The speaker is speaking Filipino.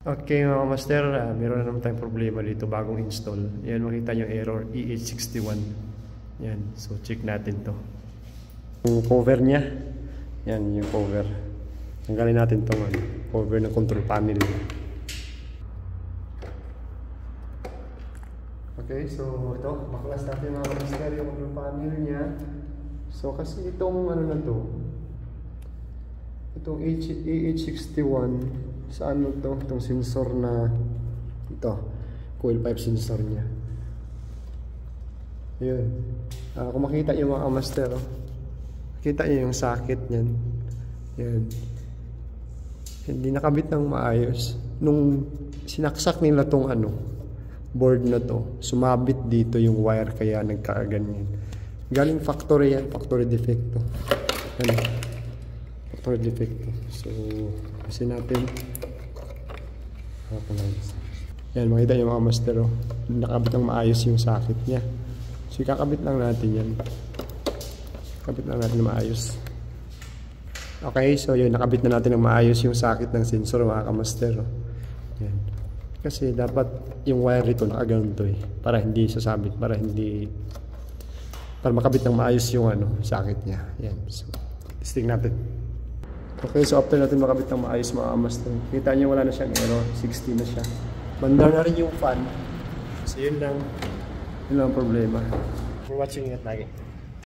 Okay mga master, meron na naman tayong problema dito bagong install. Yan, makita nyo error EH61. Yan, so check natin to. Yung cover nya, yan yung cover. Tanggalin natin itong cover ng control panel. Okay, so ito, baklas natin mga master yung control panel nya. So kasi itong ano na to, itong EH61 sa ano to, itong sensor na ito, coil pipe sensor nya. Yun. Kung makita yung mga master, makita nyo yung socket nyan. Yan. Hindi nakabit ng maayos. Nung sinaksak nila tong board na to, sumabit dito yung wire kaya nagkakaganyan. Galing factory yan, factory defect to. Yan. Factory defect to. So, kasi natin yan, makita yung mga master, nakabit ng maayos yung socket nya. So, kakabit lang natin yan. Kakabit lang natin ng maayos. Okay, so yun, nakabit na natin ng maayos yung socket ng sensor mga kamaster. Yan. Kasi dapat yung wire ito nakaganon to para hindi sasabit, para makabit ng maayos yung socket nya. Yan, so testing natin. Okay, so after natin makabit ng maayos mga kamaster, kita nyo wala na siyang error, 60 na siya. Bandar na rin yung fan. So yun lang ang problema. For watching it lagi.